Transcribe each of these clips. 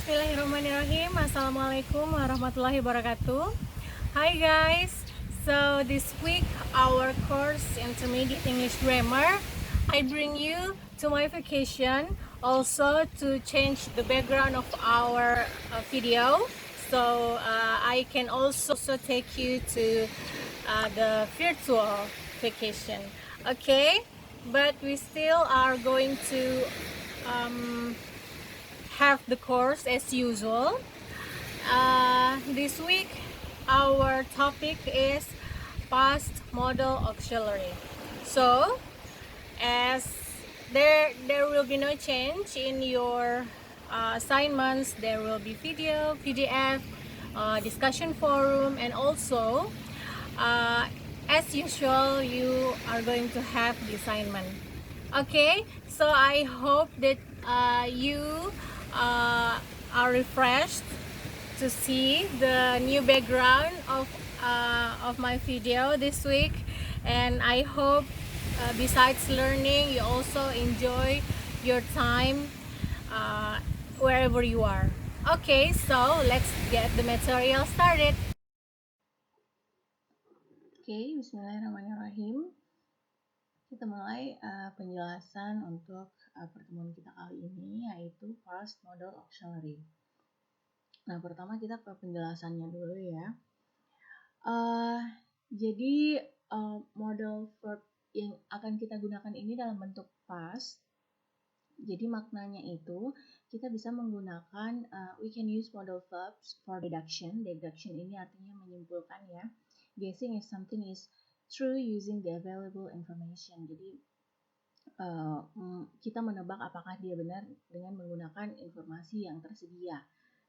Bismillahirrahmanirrahim. Assalamualaikum warahmatullahi wabarakatuh. Hi guys. So this week our course Intermediate English Grammar, I bring you to my vacation also to change the background of our video. So I can also take you to the virtual vacation. Okay, but we still are going to have the course as usual. This week, our topic is past modal auxiliary. So, as there will be no change in your assignments, there will be video, PDF, discussion forum, and also, uh, as usual, you are going to have the assignment. Okay, so I hope that you are refreshed to see the new background of my video this week, and I hope besides learning you also enjoy your time wherever you are. Okay, so let's get the material started. Oke, bismillahirrahmanirrahim. Kita mulai penjelasan untuk pertemuan kita kali ini, yaitu past modal auxiliary. Nah, pertama kita ke penjelasannya dulu ya. Jadi modal verb yang akan kita gunakan ini dalam bentuk past. Jadi maknanya itu kita bisa menggunakan we can use modal verbs for deduction. Deduction ini artinya menyimpulkan ya. Guessing if something is true using the available information. Jadi kita menebak apakah dia benar dengan menggunakan informasi yang tersedia.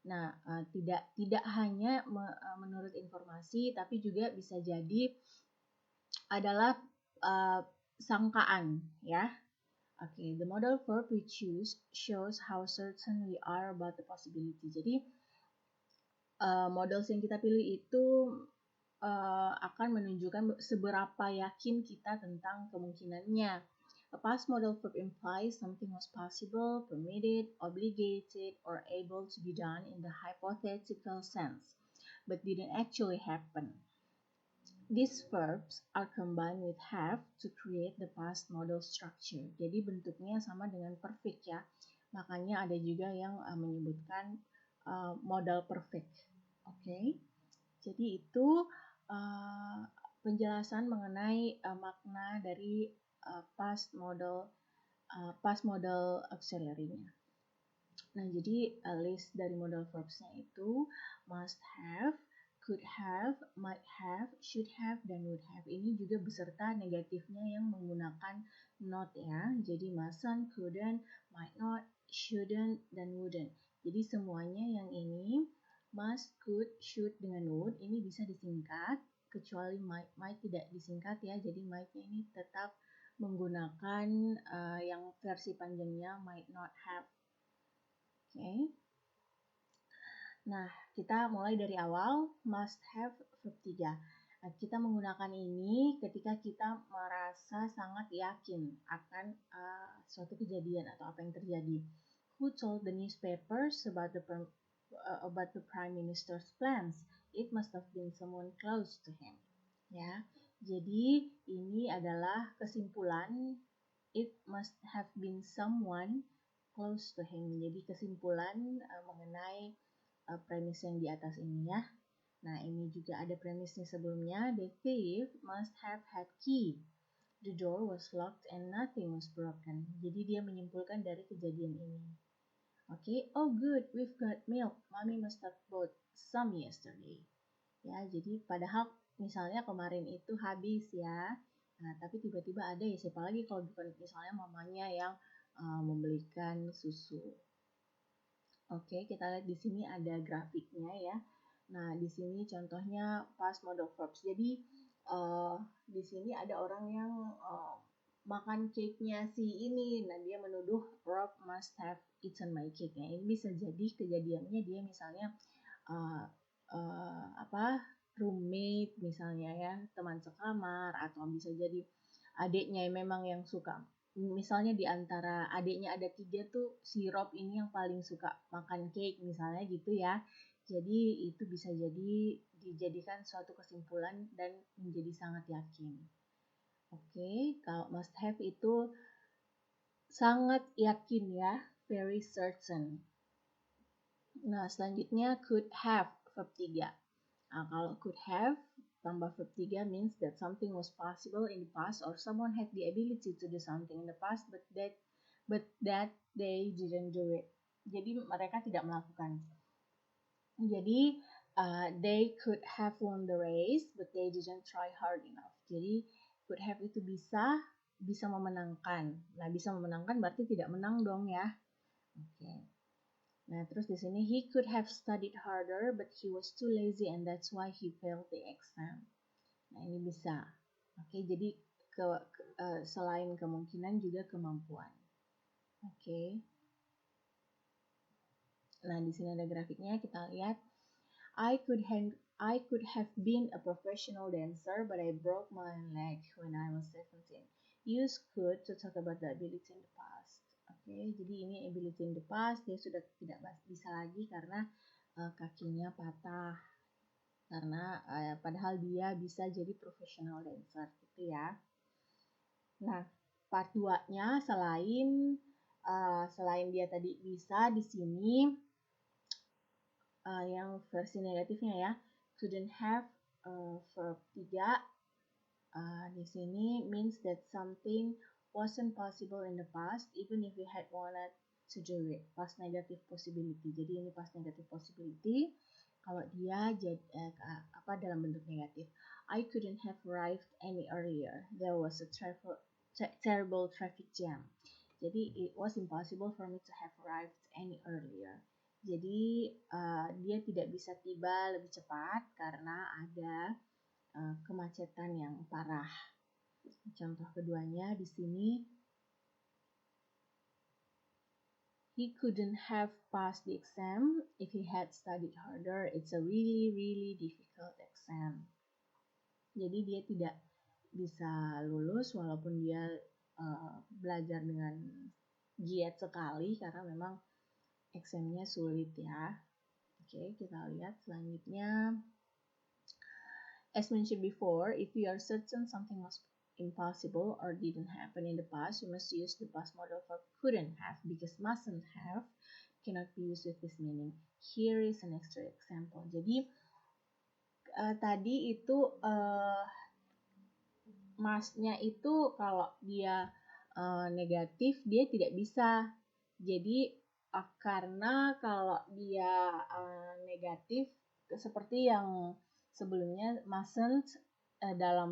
Nah, tidak hanya menurut informasi, tapi juga bisa jadi adalah sangkaan ya. Okay, the modal verb we choose shows how certain we are about the possibility. Jadi modals yang kita pilih itu akan menunjukkan seberapa yakin kita tentang kemungkinannya. A past modal verb implies something was possible, permitted, obligated, or able to be done in the hypothetical sense, but didn't actually happen. These verbs are combined with have to create the past modal structure. Jadi bentuknya sama dengan perfect ya. Makanya ada juga yang menyebutkan modal perfect. Oke. Jadi itu penjelasan mengenai makna dari past modal auxiliary-nya. Nah, jadi list dari modal verbs-nya itu must have, could have, might have, should have, dan would have. Ini juga beserta negatifnya yang menggunakan not ya. Jadi mustn't, couldn't, might not, shouldn't, dan wouldn't. Jadi semuanya yang ini must, could, should, dengan would ini bisa disingkat, kecuali might tidak disingkat ya. Jadi might-nya ini tetap menggunakan yang versi panjangnya might not have. Oke. Nah, kita mulai dari awal, must have verb 3. Nah, kita menggunakan ini ketika kita merasa sangat yakin akan suatu kejadian atau apa yang terjadi. Who told the newspapers about the prime minister's plans? It must have been someone close to him. Ya, jadi ini adalah kesimpulan. It must have been someone close to him. Jadi kesimpulan mengenai premis yang di atas ini ya. Nah, ini juga ada premisnya sebelumnya. The thief must have had key. The door was locked and nothing was broken. Jadi dia menyimpulkan dari kejadian ini. Oke, oh good, we've got milk. Mommy must have bought some yesterday. Ya, jadi padahal misalnya kemarin itu habis ya. Nah, tapi tiba-tiba ada ya, siapa lagi kalau bukan misalnya mamanya yang membelikan susu. Oke, kita lihat di sini ada grafiknya ya. Nah, di sini contohnya past modal verbs. Jadi di sini ada orang yang makan cake-nya si ini. Nah, dia menuduh Rob must have eaten my cake. Nah, ini bisa jadi kejadiannya dia misalnya roommate misalnya ya, teman sekamar, atau bisa jadi adiknya yang memang yang suka misalnya di antara adiknya ada 3 tuh si Rob ini yang paling suka makan cake misalnya gitu ya. Jadi itu bisa jadi dijadikan suatu kesimpulan dan menjadi sangat yakin. Oke, kalau must have itu sangat yakin ya, very certain. Nah, selanjutnya could have, verb 3. Nah, kalau could have tambah verb 3 means that something was possible in the past or someone had the ability to do something in the past but that they didn't do it. Jadi mereka tidak melakukan. Jadi they could have won the race but they didn't try hard enough. Jadi could have itu bisa memenangkan. Nah, bisa memenangkan berarti tidak menang dong ya. Oke. Nah, terus di sini he could have studied harder but he was too lazy and that's why he failed the exam. Nah, ini bisa. Oke, jadi selain kemungkinan juga kemampuan. Oke. Nah, di sini ada grafiknya, kita lihat. I could have been a professional dancer but I broke my leg when I was 17. Use could to talk about the ability in the past. Oke, jadi ini ability in the past, dia sudah tidak bisa lagi karena kakinya patah. Karena padahal dia bisa jadi professional dancer gitu ya. Nah, part 2-nya selain dia tadi bisa di sini yang versi negatifnya ya, couldn't have verb 3 di sini means that something wasn't possible in the past even if we had wanted to do it. Past negative possibility. Jadi ini past negative possibility kalau dia dalam bentuk negatif. I couldn't have arrived any earlier. There was a terrible traffic jam. Jadi it was impossible for me to have arrived any earlier. Jadi dia tidak bisa tiba lebih cepat karena ada kemacetan yang parah. Contoh keduanya di sini, he couldn't have passed the exam if he had studied harder. It's a really, really difficult exam. Jadi dia tidak bisa lulus walaupun dia belajar dengan giat sekali karena memang examnya sulit ya. Oke, kita lihat selanjutnya. As mentioned before, if you are certain something was impossible or didn't happen in the past, you must use the past model for couldn't have because mustn't have cannot be used with this meaning. Here is an extra example. Jadi tadi itu must-nya itu kalau dia negatif dia tidak bisa. Jadi karena kalau dia negatif seperti yang sebelumnya mustn't dalam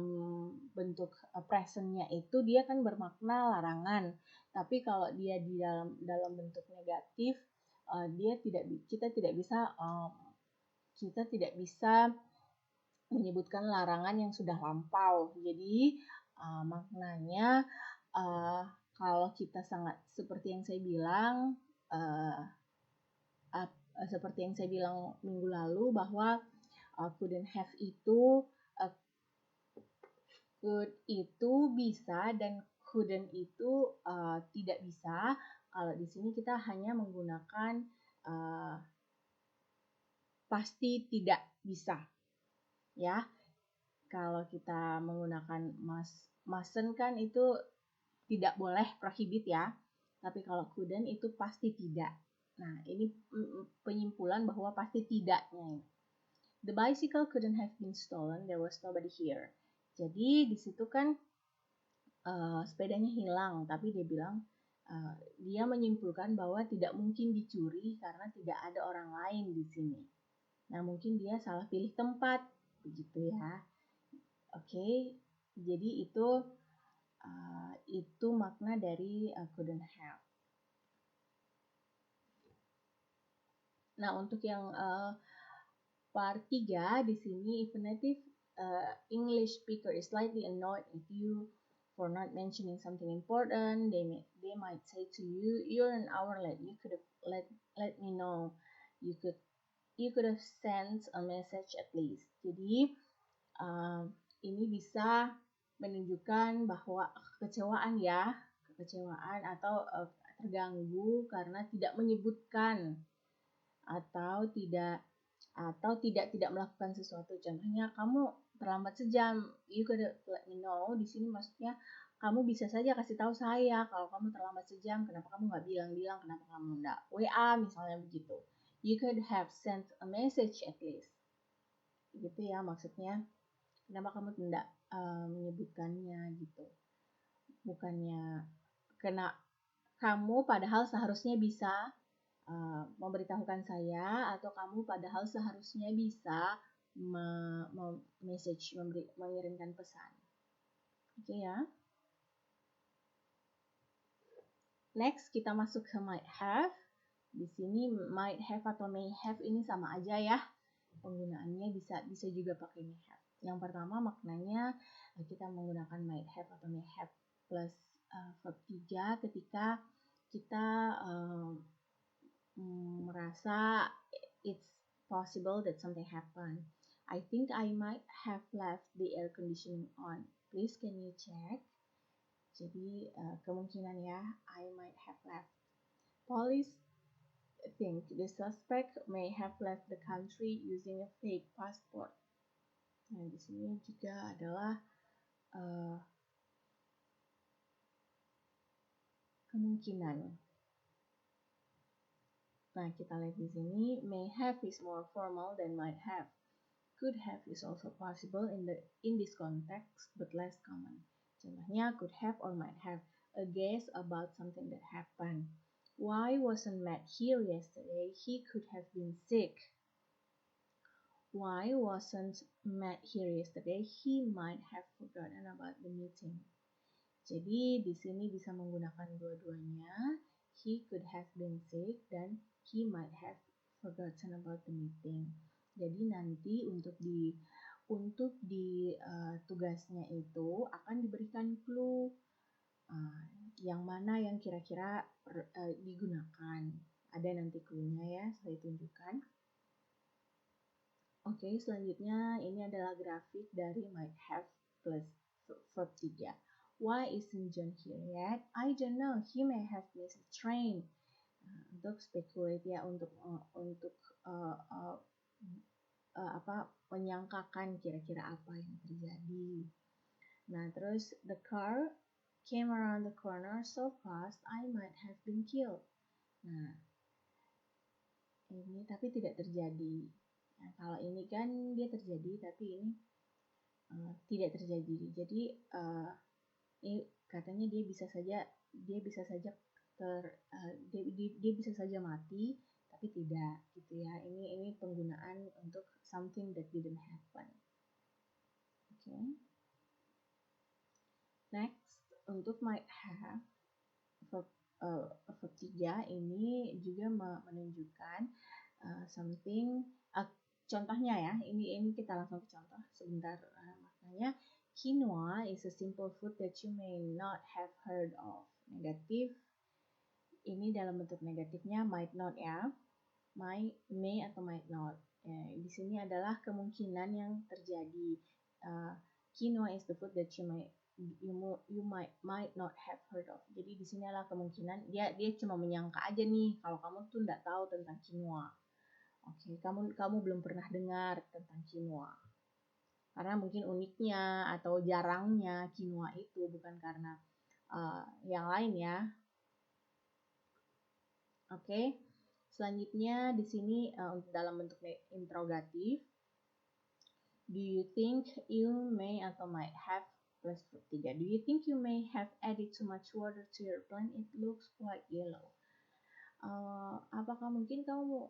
bentuk present-nya itu dia kan bermakna larangan. Tapi kalau dia di dalam bentuk negatif kita tidak bisa menyebutkan larangan yang sudah lampau. Jadi maknanya kalau kita sangat seperti yang saya bilang minggu lalu bahwa couldn't have itu could itu bisa dan couldn't itu tidak bisa. Kalau di sini kita hanya menggunakan pasti tidak bisa. Ya, kalau kita menggunakan mustn't kan itu tidak boleh, prohibit ya. Tapi kalau couldn't itu pasti tidak. Nah, ini penyimpulan bahwa pasti tidaknya. The bicycle couldn't have been stolen, there was nobody here. Jadi di situ kan sepedanya hilang, tapi dia bilang dia menyimpulkan bahwa tidak mungkin dicuri karena tidak ada orang lain di sini. Nah, mungkin dia salah pilih tempat. Begitu ya. Oke, jadi itu makna dari couldn't have. Nah, untuk yang part 3 di sini, if a native English speaker is slightly annoyed with you for not mentioning something important, they might say to you, "You're an hour late. You could have let me know. You could have sent a message at least." Jadi ini bisa menunjukkan bahwa kekecewaan ya, kekecewaan atau terganggu karena tidak menyebutkan atau tidak melakukan sesuatu. Contohnya kamu terlambat sejam, you could let me know. Di sini maksudnya kamu bisa saja kasih tahu saya kalau kamu terlambat sejam, kenapa kamu nggak bilang-bilang, kenapa kamu nggak WA misalnya begitu. You could have sent a message at least. Gitu ya maksudnya. Kenapa kamu tidak menyebutkannya gitu. Bukannya kena kamu padahal seharusnya bisa memberitahukan saya, atau kamu padahal seharusnya bisa message, mengirimkan pesan. Oke ya. Next kita masuk ke might have. Di sini might have atau may have ini sama aja ya. Penggunaannya bisa juga pakai may have. Yang pertama maknanya kita menggunakan might have atau may have plus verb 3 ketika kita merasa it's possible that something happened. I think I might have left the air conditioning on. Please can you check? Jadi kemungkinan ya, I might have left. Police think the suspect may have left the country using a fake passport. Nah, di sini juga adalah kemungkinan. Nah, kita lihat di sini, may have is more formal than might have. Could have is also possible in this context, but less common. Contohnya, could have or might have a guess about something that happened. Why wasn't Matt here yesterday? He could have been sick. Why wasn't Matt here yesterday? He might have forgotten about the meeting. Jadi di sini bisa menggunakan dua-duanya. He could have been sick dan he might have forgotten about the meeting. Jadi nanti untuk di tugasnya itu akan diberikan clue yang mana yang kira-kira digunakan. Ada nanti clue-nya ya, saya tunjukkan. Oke, selanjutnya ini adalah grafik dari might have plus verb 3. Why isn't John here yet? I don't know. He may have missed the train. Untuk speculate ya, untuk menyangkakan kira-kira apa yang terjadi. Nah, terus the car came around the corner so fast I might have been killed. Nah, ini tapi tidak terjadi. Nah, kalau ini kan dia terjadi, tapi ini tidak terjadi. Jadi ini katanya dia bisa saja dia bisa saja mati, tapi tidak gitu ya. Ini penggunaan untuk something that didn't happen. Oke. Next, untuk might have verb 3 ini juga menunjukkan something. Contohnya ya, ini kita langsung ke contoh sebentar. Maknanya quinoa is a simple food that you may not have heard of. Negatif. Ini dalam bentuk negatifnya might not ya. May atau might not. Di sini adalah kemungkinan yang terjadi. Quinoa is the food that you might not have heard of. Jadi di sini adalah kemungkinan dia cuma menyangka aja nih kalau kamu tuh nggak tahu tentang quinoa. Oke, kamu belum pernah dengar tentang quinoa. Karena mungkin uniknya atau jarangnya quinoa itu bukan karena yang lain ya. Oke. Selanjutnya di sini dalam bentuk interrogatif. Do you think you may atau might have plus 3. Do you think you may have added too much water to your plant? It looks quite yellow. Apakah mungkin kamu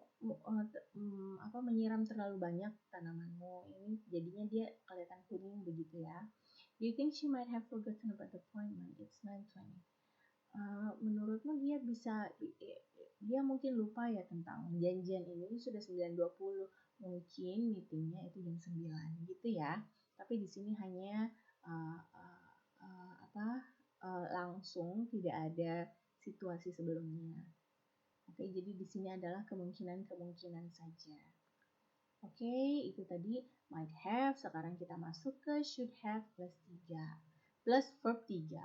menyiram terlalu banyak tanamanmu? Ini jadinya dia kelihatan kuning begitu ya. Do you think she might have forgotten about the appointment? It's 9:20. Menurutmu dia mungkin lupa ya tentang janjian ini sudah 9:20. Mungkin meetingnya itu jam 9 gitu ya. Tapi di sini hanya langsung, tidak ada situasi sebelumnya. Oke, jadi di sini adalah kemungkinan saja. Oke, itu tadi might have. Sekarang kita masuk ke should have plus 3. Plus verb 3.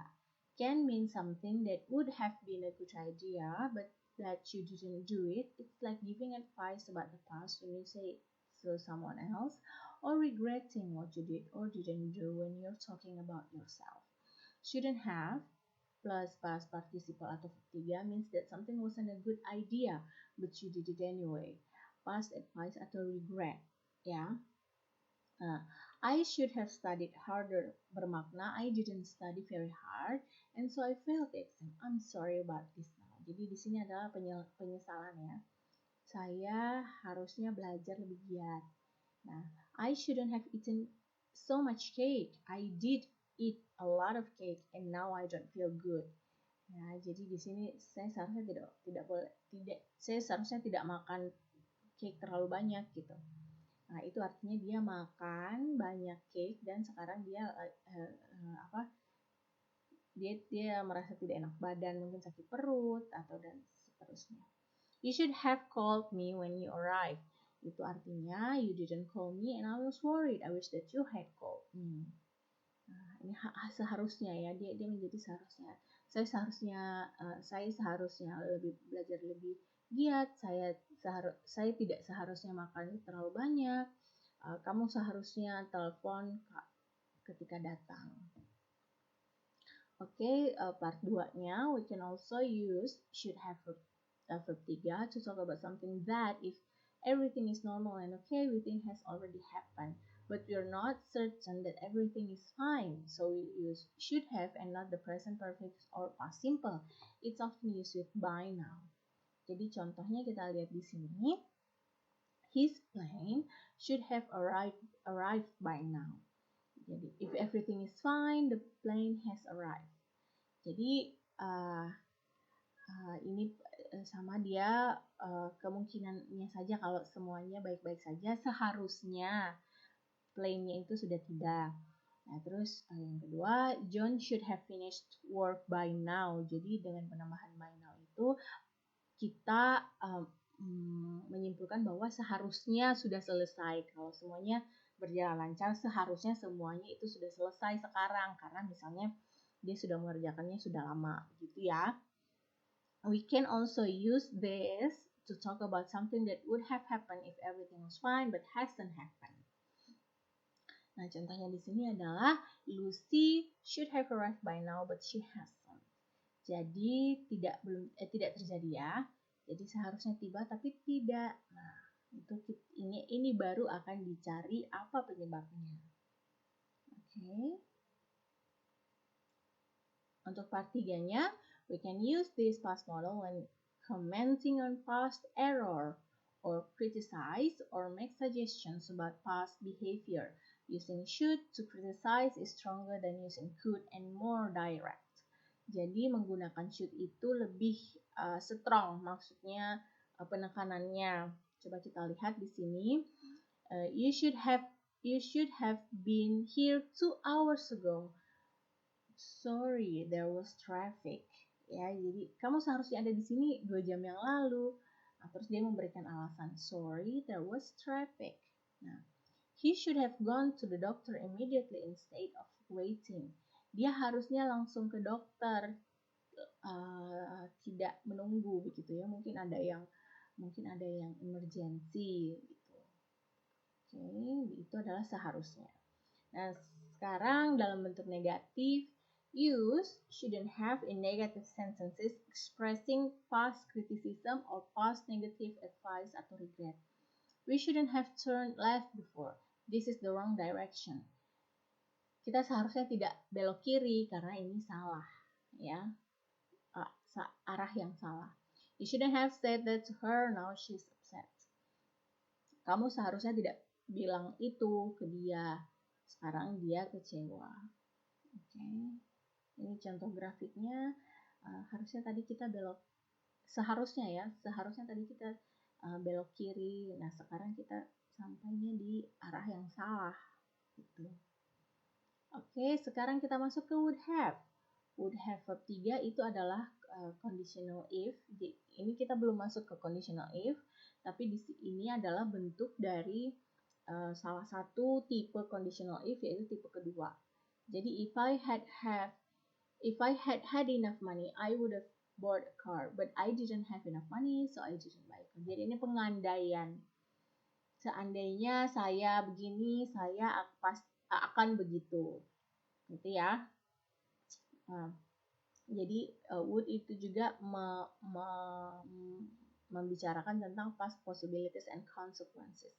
can mean something that would have been a good idea, but that you didn't do it. It's like giving advice about the past when you say it to someone else, or regretting what you did or didn't do when you're talking about yourself. Shouldn't have plus past participle atau verb 3 means that something wasn't a good idea, but you did it anyway. Past advice atau regret, ya. Nah, I should have studied harder bermakna I didn't study very hard and so I failed the exam. I'm sorry about this now. Jadi di sini adalah penyesalan ya. Saya harusnya belajar lebih giat. Nah, I shouldn't have eaten so much cake. I did eat a lot of cake and now I don't feel good. Nah, jadi di sini saya seharusnya saya seharusnya tidak makan cake terlalu banyak gitu. Nah, itu artinya dia makan banyak cake dan sekarang dia dia merasa tidak enak badan, mungkin sakit perut atau dan seterusnya. You should have called me when you arrived. Itu artinya you didn't call me and I was worried. I wish that you had called me. Nah, ini seharusnya ya, dia menjadi seharusnya. Saya seharusnya belajar lebih giat. Saya tidak seharusnya makan terlalu banyak. Kamu seharusnya telepon ketika datang. Oke, part 2-nya we can also use should have verb 3 to talk about something that if everything is normal and okay, we think has already happened. But we're not certain that everything is fine. So we use should have and not the present perfect or past simple. It's often used with by now. Jadi contohnya kita lihat di sini. His plane should have arrived by now. Jadi if everything is fine, the plane has arrived. Jadi ini sama dia kemungkinannya saja kalau semuanya baik-baik saja seharusnya plane-nya itu sudah tiba. Nah, terus yang kedua, John should have finished work by now. Jadi dengan penambahan by now itu kita menyimpulkan bahwa seharusnya sudah selesai. Kalau semuanya berjalan lancar, seharusnya semuanya itu sudah selesai sekarang karena misalnya dia sudah mengerjakannya sudah lama, gitu ya. We can also use this to talk about something that would have happened if everything was fine but hasn't happened. Nah, contohnya di sini adalah Lucy should have arrived by now but she hasn't. Jadi tidak terjadi ya. Jadi seharusnya tiba tapi tidak. Nah, ini baru akan dicari apa penyebabnya. Oke. Untuk part 3-nya, we can use this past model when commenting on past error or criticize or make suggestions about past behavior. Using should to criticize is stronger than using could and more direct. Jadi menggunakan should itu lebih strong, maksudnya penekanannya. Coba kita lihat di sini. You should have been here 2 hours ago. Sorry, there was traffic. Ya, jadi kamu seharusnya ada di sini 2 jam yang lalu. Nah, terus dia memberikan alasan, sorry, there was traffic. Nah, he should have gone to the doctor immediately instead of waiting. Dia harusnya langsung ke dokter, tidak menunggu begitu ya. Mungkin ada yang emergency gitu. Oke, itu adalah seharusnya. Nah, sekarang dalam bentuk negatif, use shouldn't have in negative sentences expressing past criticism or past negative advice atau regret. We shouldn't have turned left before. This is the wrong direction. Kita seharusnya tidak belok kiri karena ini salah, ya. Arah yang salah. You shouldn't have said that to her, now she's upset. Kamu seharusnya tidak bilang itu ke dia, sekarang dia kecewa. Oke. Ini contoh grafiknya. Harusnya tadi kita belok, seharusnya tadi kita belok kiri. Nah, sekarang kita sampainya di arah yang salah. Gitu. Oke, sekarang kita masuk ke would have. Would have verb 3 itu adalah conditional if. Ini kita belum masuk ke conditional if, tapi ini adalah bentuk dari salah satu tipe conditional if, yaitu tipe kedua. Jadi if I had have If I had enough money, I would have bought a car, but I didn't have enough money, so I didn't buy a car. Jadi ini pengandaian. Seandainya saya begini, saya akan begitu, gitu ya. Jadi would itu juga membicarakan tentang past possibilities and consequences.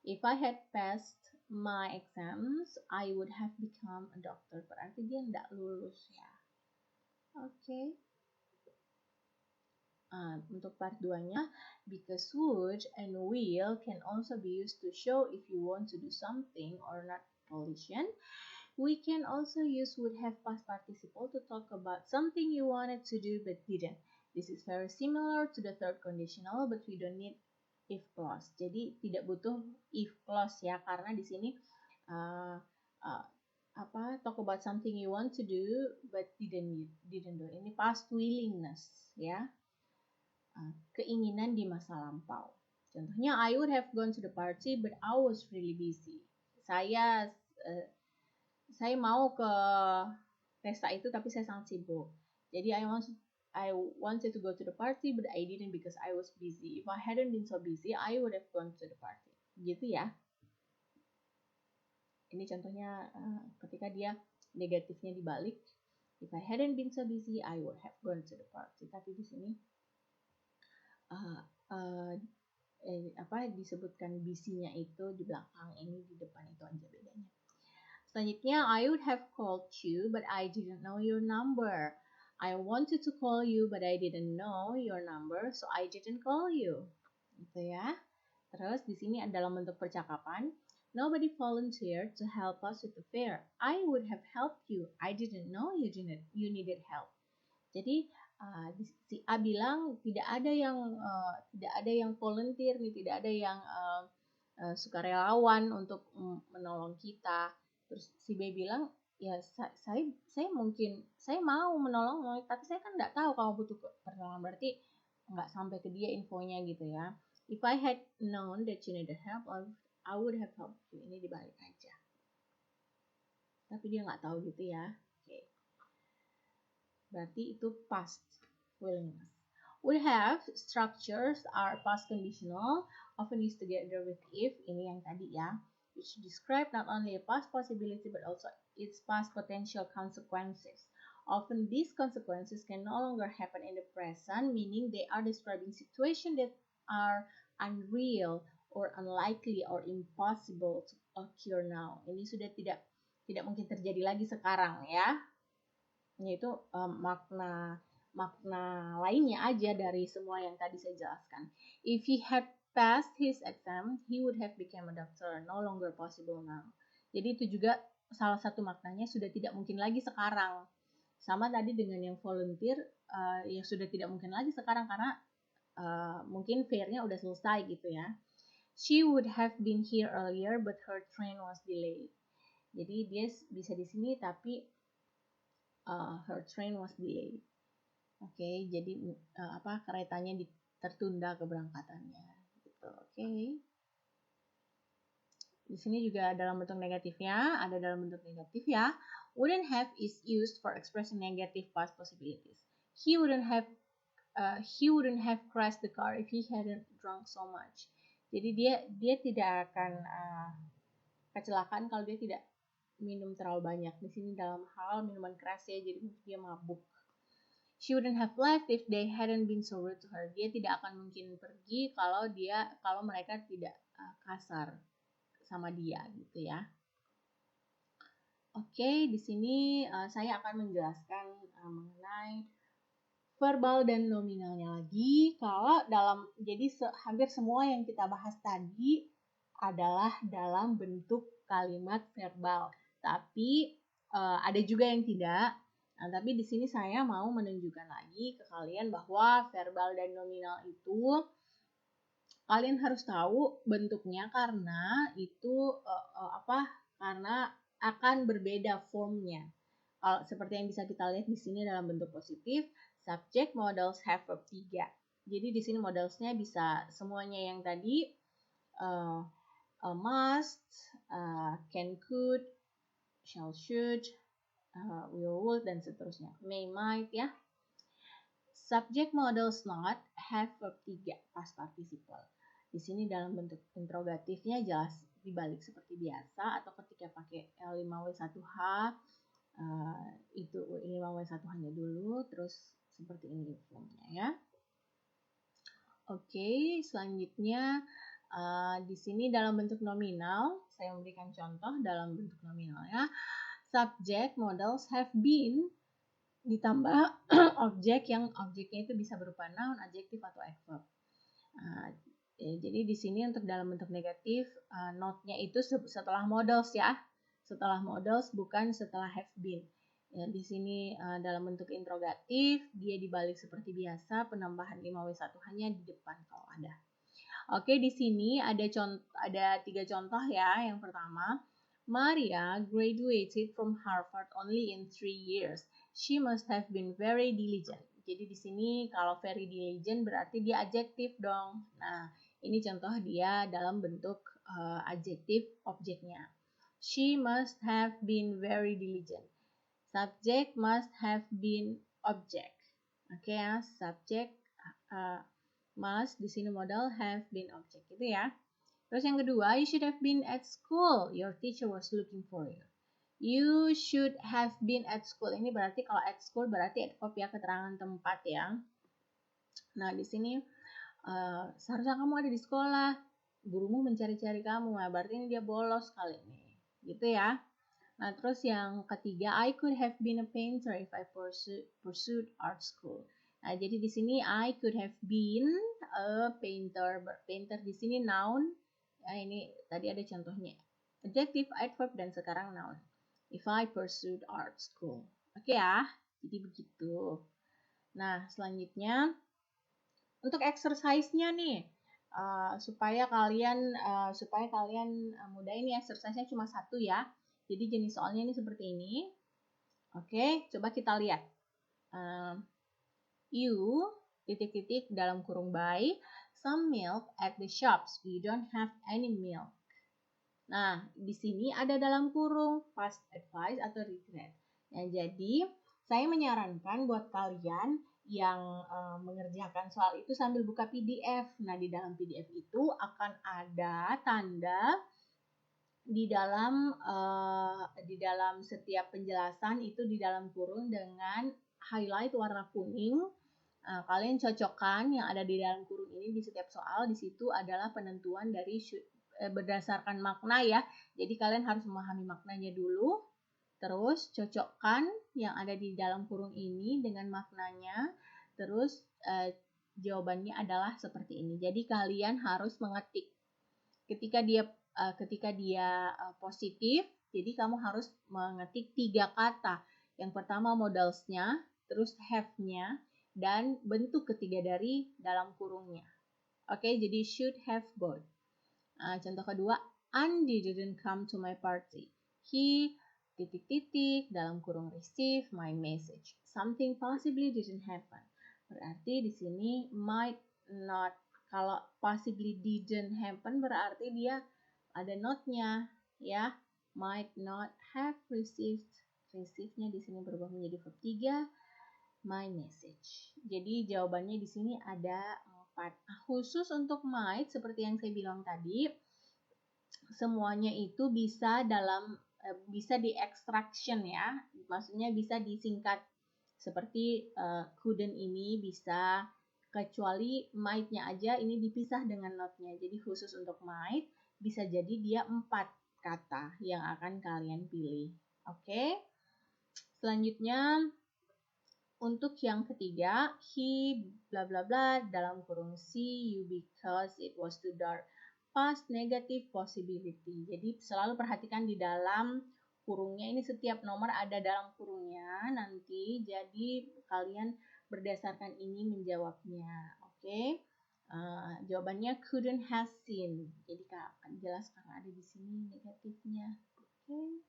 If I had passed my exams, I would have become a doctor. Berarti dia tidak lulus ya. Oke. Untuk part 2-nya, because would and will can also be used to show if you want to do something or not volition. We can also use would have past participle to talk about something you wanted to do but didn't. This is very similar to the third conditional, but we don't need if clause. Jadi tidak butuh if clause ya, karena di sini talk about something you want to do but didn't do. Ini past willingness ya. Keinginan di masa lampau. Contohnya, I would have gone to the party but I was really busy. Saya mau ke pesta itu tapi saya sangat sibuk. Jadi I wanted to go to the party but I didn't because I was busy. If I hadn't been so busy, I would have gone to the party. Gitu ya. Ini contohnya ketika dia negatifnya dibalik. If I hadn't been so busy, I would have gone to the party. Tapi di sini disebutkan busy-nya itu di belakang, ini di depan itu aja bedanya. Selanjutnya, I would have called you but I didn't know your number. I wanted to call you but I didn't know your number, so I didn't call you. Gitu ya. Terus di sini dalam bentuk percakapan, nobody volunteered to help us with the fair. I would have helped you. I didn't know you needed help. Jadi si A bilang tidak ada yang volunteer nih, tidak ada yang sukarelawan untuk menolong kita. Terus si B bilang, ya saya mau menolong, tapi saya kan nggak tahu kamu butuh pertolongan, berarti nggak sampai ke dia infonya gitu ya. If I had known that you needed help, I would have helped you. Ini dibalik aja. Tapi dia nggak tahu gitu ya. Oke. Berarti itu past willingness. Would have structures are past conditional, often used together with if, ini yang tadi ya, which describe not only a past possibility but also its past potential consequences. Often these consequences can no longer happen in the present, meaning they are describing situations that are unreal or unlikely or impossible to occur now. Ini sudah tidak mungkin terjadi lagi sekarang ya. Yaitu makna lainnya aja dari semua yang tadi saya jelaskan. If he had passed his exam, he would have become a doctor. No longer possible now. Jadi itu juga salah satu maknanya sudah tidak mungkin lagi sekarang. Sama tadi dengan yang volunteer, yang sudah tidak mungkin lagi sekarang karena mungkin fairnya udah selesai gitu ya. She would have been here earlier, but her train was delayed. Jadi dia bisa di sini tapi her train was delayed. Oke, jadi keretanya tertunda keberangkatannya. Gitu. Oke. Di sini juga dalam bentuk negatifnya, ada dalam bentuk negatif ya. Wouldn't have is used for expressing negative past possibilities. He wouldn't have crashed the car if he hadn't drunk so much. Jadi dia tidak akan kecelakaan kalau dia tidak minum terlalu banyak. Di sini dalam hal minuman keras ya, jadi dia mabuk. She wouldn't have left if they hadn't been so rude to her. Dia tidak akan mungkin pergi kalau mereka tidak kasar sama dia gitu ya. Oke, di sini saya akan menjelaskan mengenai verbal dan nominalnya lagi. Jadi hampir semua yang kita bahas tadi adalah dalam bentuk kalimat verbal. Tapi ada juga yang tidak. Nah, tapi di sini saya mau menunjukkan lagi ke kalian bahwa verbal dan nominal itu kalian harus tahu bentuknya karena itu karena akan berbeda formnya. Seperti yang bisa kita lihat di sini dalam bentuk positif, subject, modals, have, verb 3. Jadi di sini modalsnya bisa semuanya yang tadi must, can, could, shall, should, will, would, dan seterusnya. May, might ya. Subject models not have verb 3 past participle. Di sini dalam bentuk interrogatifnya jelas dibalik seperti biasa, atau ketika pakai L5W1H itu 5W1H-nya dulu, terus seperti ini formnya ya. Oke, selanjutnya di sini dalam bentuk nominal, saya memberikan contoh dalam bentuk nominal ya. Subject models have been ditambah objek yang objeknya itu bisa berupa noun, adjective atau adverb. Jadi di sini untuk dalam bentuk negatif, not-nya itu setelah models ya, setelah models bukan setelah have been. Ya, di sini dalam bentuk interrogatif, dia dibalik seperti biasa, penambahan 5W1 hanya di depan kalau ada. Oke, di sini ada 3 contoh ya. Yang pertama, Maria graduated from Harvard only in 3 years. She must have been very diligent. Jadi di sini kalau very diligent berarti dia adjektif dong. Nah, ini contoh dia dalam bentuk adjektif objeknya. She must have been very diligent. Subject must have been object. Oke ya, subject must di sini modal have been object gitu ya. Terus yang kedua, you should have been at school. Your teacher was looking for you. You should have been at school. Ini berarti kalau at school berarti adverb ya, keterangan tempat ya. Nah, di sini seharusnya kamu ada di sekolah. Gurumu mencari-cari kamu. Nah, berarti ini dia bolos kali ini. Gitu ya. Nah, terus yang ketiga, I could have been a painter if I pursued art school. Nah, jadi di sini I could have been a painter. Painter di sini noun. Ya, ini tadi ada contohnya. Adjective, adverb, dan sekarang noun. If I pursued art school. Oke ya, jadi begitu. Nah, selanjutnya untuk exercise-nya nih, supaya kalian mudah, ini exercise-nya cuma satu ya. Jadi jenis soalnya ini seperti ini. Oke, coba kita lihat. You titik-titik dalam kurung buy some milk at the shops. We don't have any milk. Nah, di sini ada dalam kurung past advice atau regret. Nah, jadi saya menyarankan buat kalian yang mengerjakan soal itu sambil buka PDF. Nah, di dalam PDF itu akan ada tanda di dalam setiap penjelasan itu di dalam kurung dengan highlight warna kuning. Kalian cocokkan yang ada di dalam kurung ini di setiap soal. Di situ adalah penentuan dari berdasarkan makna ya. Jadi kalian harus memahami maknanya dulu. Terus cocokkan yang ada di dalam kurung ini dengan maknanya. Terus jawabannya adalah seperti ini. Jadi kalian harus mengetik. Ketika dia positif, jadi kamu harus mengetik 3 kata. Yang pertama modalsnya, terus have-nya, dan bentuk ketiga dari dalam kurungnya. Oke, jadi should have both. Contoh kedua, Andy didn't come to my party. He titik-titik dalam kurung receive my message. Something possibly didn't happen. Berarti di sini might not. Kalau possibly didn't happen berarti dia ada not-nya ya. Might not have received. Receive-nya di sini berubah menjadi verb 3. My message. Jadi jawabannya di sini ada 4. Khusus untuk might seperti yang saya bilang tadi, semuanya itu bisa bisa di extraction ya. Maksudnya bisa disingkat. Seperti couldn't ini bisa, kecuali might-nya aja ini dipisah dengan not-nya. Jadi khusus untuk might bisa jadi dia 4 kata yang akan kalian pilih. Oke. Selanjutnya untuk yang ketiga, he bla bla bla dalam kurung see you because it was too dark. Past negative possibility. Jadi selalu perhatikan di dalam kurungnya, ini setiap nomor ada dalam kurungnya nanti. Jadi kalian berdasarkan ini menjawabnya. Oke. Jawabannya couldn't have seen. Jadi akan jelas karena ada di sini negatifnya. Oke.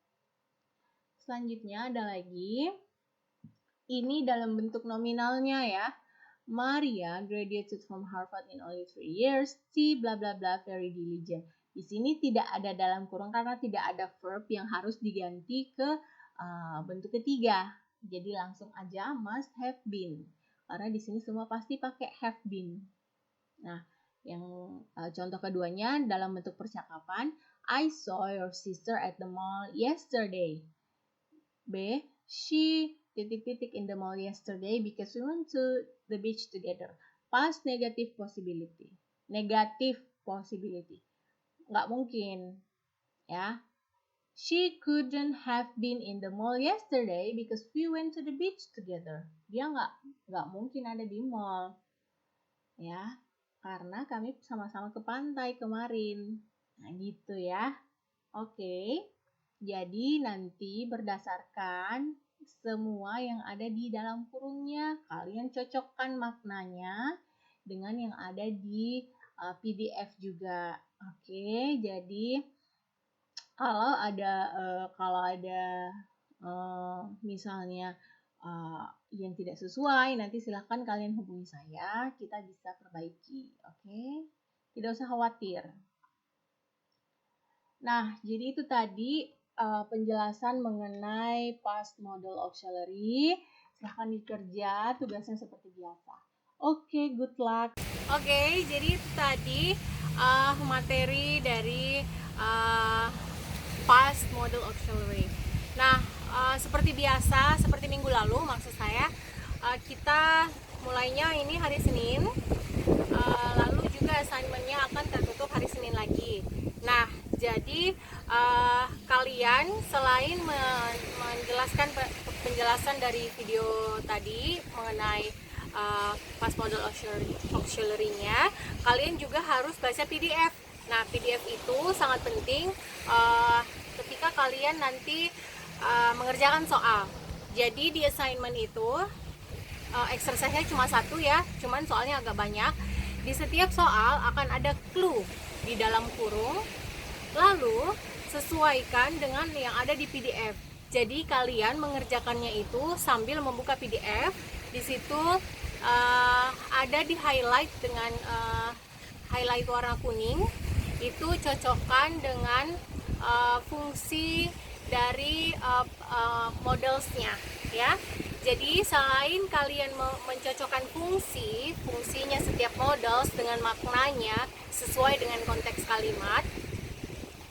Selanjutnya ada lagi. Ini dalam bentuk nominalnya ya. Maria graduated from Harvard in only 3 years. She bla bla bla very diligent. Di sini tidak ada dalam kurung karena tidak ada verb yang harus diganti ke bentuk ketiga. Jadi langsung aja must have been. Karena di sini semua pasti pakai have been. Nah, yang contoh keduanya dalam bentuk percakapan, I saw your sister at the mall yesterday. B. She titik-titik in the mall yesterday because we went to the beach together. Past negative possibility. Negative possibility. Nggak mungkin, ya. She couldn't have been in the mall yesterday because we went to the beach together. Dia nggak mungkin ada di mall, ya, karena kami sama-sama ke pantai kemarin. Nah, gitu ya. Oke. Jadi nanti berdasarkan semua yang ada di dalam kurungnya, kalian cocokkan maknanya dengan yang ada di PDF juga. Oke, jadi kalau ada misalnya yang tidak sesuai, nanti silahkan kalian hubungi saya, kita bisa perbaiki. Oke, tidak usah khawatir. Nah, jadi itu tadi penjelasan mengenai past model auxiliary. Silahkan dikerja, tugasnya seperti biasa. Oke, good luck. Oke, jadi itu tadi materi dari past model auxiliary. Nah, seperti biasa, seperti minggu lalu maksud saya, kita mulainya ini hari Senin, lalu juga assignment-nya akan tertutup hari Senin lagi. Nah, jadi kalian selain menjelaskan penjelasan dari video tadi mengenai past model auxiliary-nya, kalian juga harus baca PDF. Nah, PDF itu sangat penting ketika kalian nanti mengerjakan soal. Jadi di assignment itu exercise-nya cuma satu ya, cuman soalnya agak banyak. Di setiap soal akan ada clue di dalam kurung, lalu sesuaikan dengan yang ada di PDF. Jadi kalian mengerjakannya itu sambil membuka PDF. Di situ ada di highlight dengan highlight warna kuning. Itu cocokkan dengan fungsi dari modelsnya, ya. Jadi selain kalian mencocokkan fungsinya setiap models dengan maknanya sesuai dengan konteks kalimat,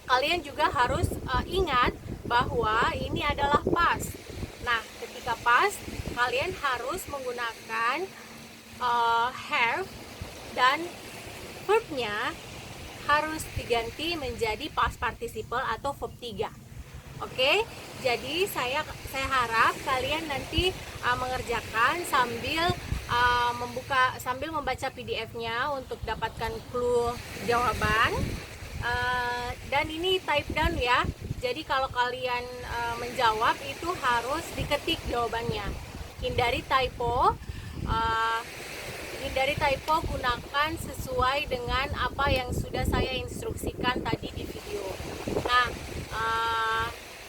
kalian juga harus ingat bahwa ini adalah past. Nah, ketika past, kalian harus menggunakan have dan verbnya harus diganti menjadi past participle atau verb 3. Oke, jadi saya harap kalian nanti mengerjakan sambil membaca PDF-nya untuk dapatkan clue jawaban. Dan ini type down ya. Jadi kalau kalian menjawab itu harus diketik jawabannya. Hindari typo. Gunakan sesuai dengan apa yang sudah saya instruksikan tadi di video. Nah,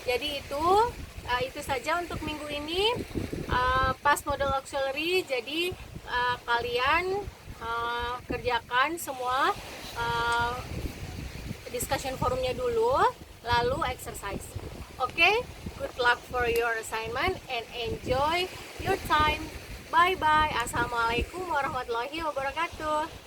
jadi itu saja untuk minggu ini past model auxiliary. Jadi kalian kerjakan semua discussion forumnya dulu, lalu exercise. Okay, good luck for your assignment and enjoy your time. Bye bye. Assalamualaikum warahmatullahi wabarakatuh.